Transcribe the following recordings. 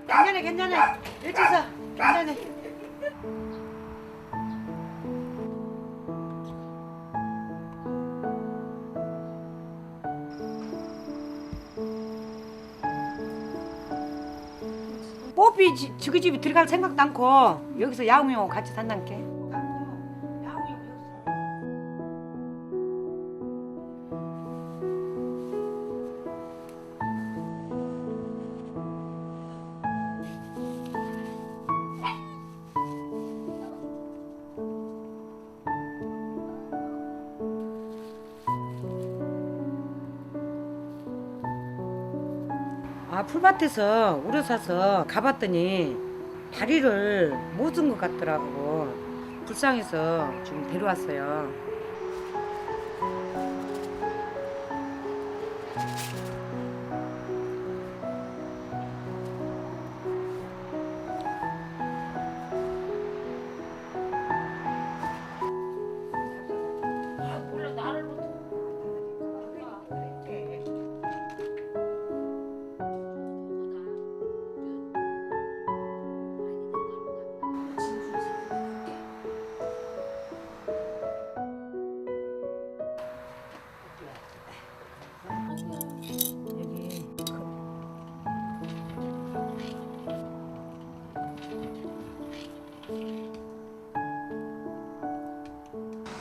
괜찮아 괜찮아. 일찍 서. 괜찮아. 뽀삐 저기 집에 들어갈 생각도 않고 여기서 야옹이하고 같이 산단게. 아, 풀밭에서 우려 사서 가봤더니 다리를 못 쓴 것 같더라고. 불쌍해서 지금 데려왔어요.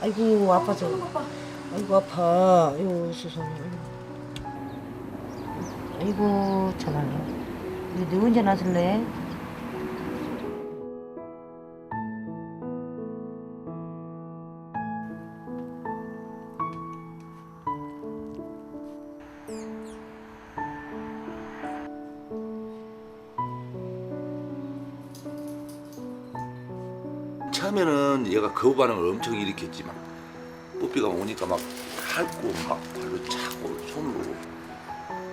아이고 아파서. 아이고 아파. 아이고 세상에. 아이고 참말로. 너 언제 나설래? 처음에는 얘가 거부 반응을 엄청 일으켰지만 뽀삐가 오니까 막 핥고 막 발로 차고 손으로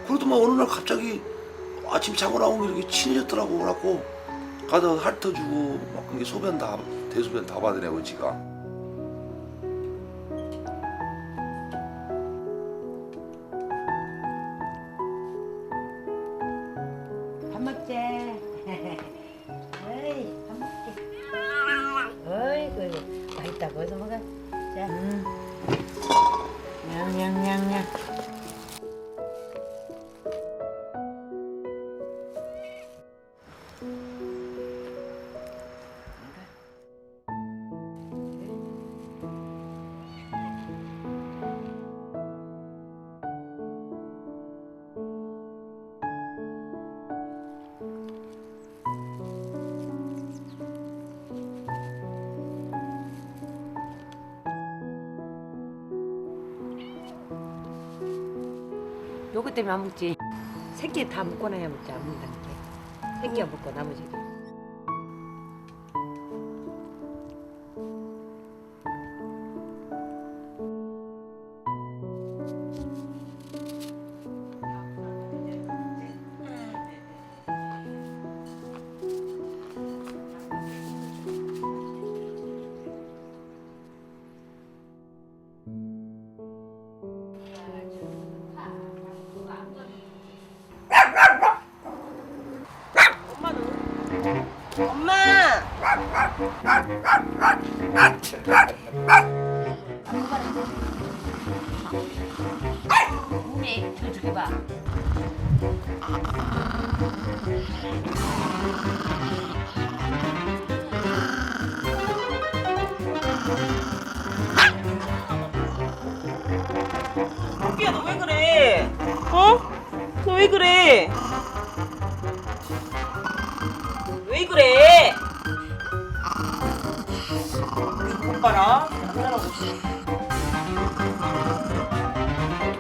그래도 막 어느 날 갑자기 아침 자고 나오면 이렇게 친해졌더라고. 그래갖고 가다 핥아주고 막 그게 소변 다 대소변 다 받아내고 지가. 밥 먹자. 어이, 밥 먹자. 어이구, 맛있다고 어서 먹어. 자, 냥냥냥냥. 요거 때문에 안 먹지. 새끼 다 먹고 나야 먹지. 안 먹는다니까. 새끼가 먹고 나머지. 엄마! 몸에 저쪽에 봐. 뽀삐야 너 왜 그래? 어? 너 왜 그래? 왜 그래? 못 봐라. 안 따라오고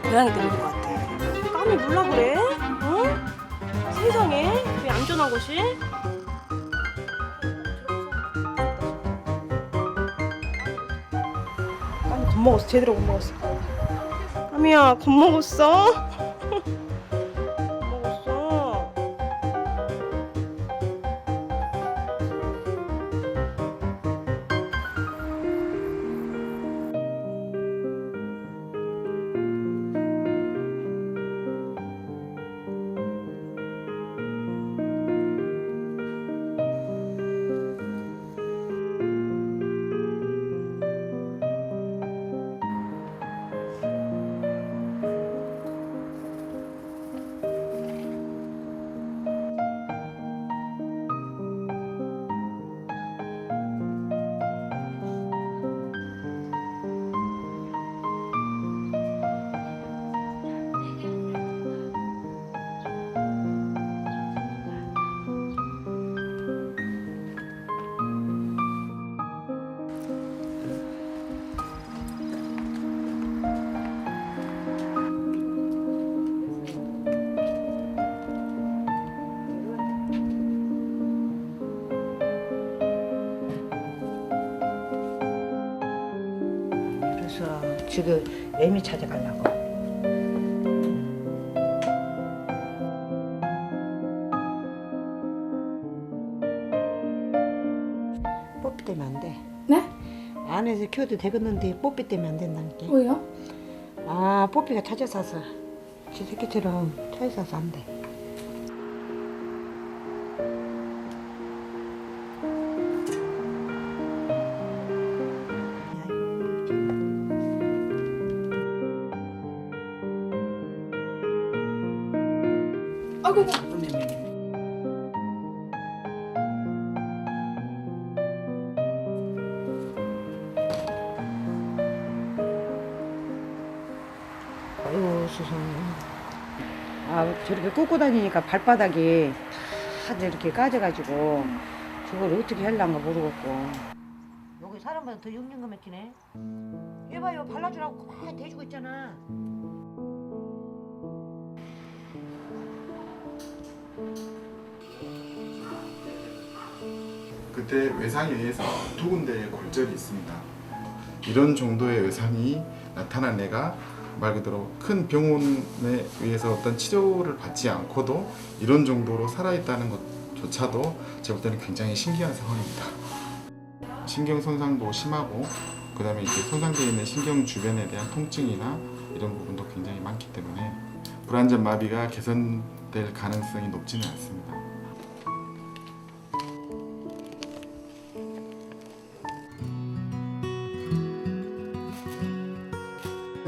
고양이 때문인 것 같아. 깜이 몰라 그래? 어? 세상에 왜 안전한 곳이? 깜이 겁먹었어. 제대로 겁먹었어. 까미야 겁먹었어? 겁먹었어. 지금 애미 찾아가려고. 뽀삐 때문에 안 돼. 네? 안에서 키워도 되겠는데 뽀삐 때문에 안 된다는 게. 왜요? 아, 뽀삐가 찾아서서 지 새끼처럼 찾아서서 안 돼. 아이고. 아이고 세상에. 아 저렇게 꽂고 다니니까 발바닥이 다 이렇게 까져가지고 저걸 어떻게 하려는가 모르겠고. 여기 사람보다 더 욕는 거 맥히네. 얘봐요 발라주라고 막 대주고 있잖아. 그때 외상에 의해서 두 군데의 골절이 있습니다. 이런 정도의 외상이 나타난 애가 말 그대로 큰 병원에 의해서 어떤 치료를 받지 않고도 이런 정도로 살아있다는 것조차도 제가 볼 때는 굉장히 신기한 상황입니다. 신경 손상도 심하고 그 다음에 이제 손상되어 있는 신경 주변에 대한 통증이나 이런 부분도 굉장히 많기 때문에 불안전 마비가 개선될 가능성이 높지는 않습니다.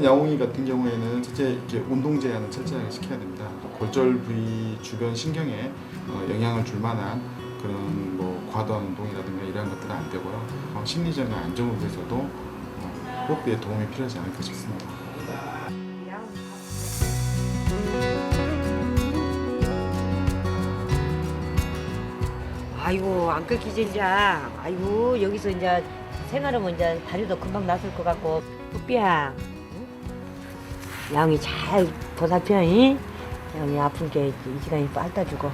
야옹이 같은 경우에는 첫째 이렇게 운동 제한을 철저하게 시켜야 됩니다. 골절 부위 주변 신경에 영향을 줄 만한 그런 뭐 과도한 운동이라든가 이런 것들은 안 되고요. 심리적인 안정을 위해서도 호흡에 도움이 필요하지 않을까 싶습니다. 아이고 안 끊기지 이제. 아이고 여기서 이제 생활하면 이제 다리도 금방 나설 것 같고. 뽀삐야, 양이 잘 보살펴. 양이 아픈 게 이 시간이 빨리 주고.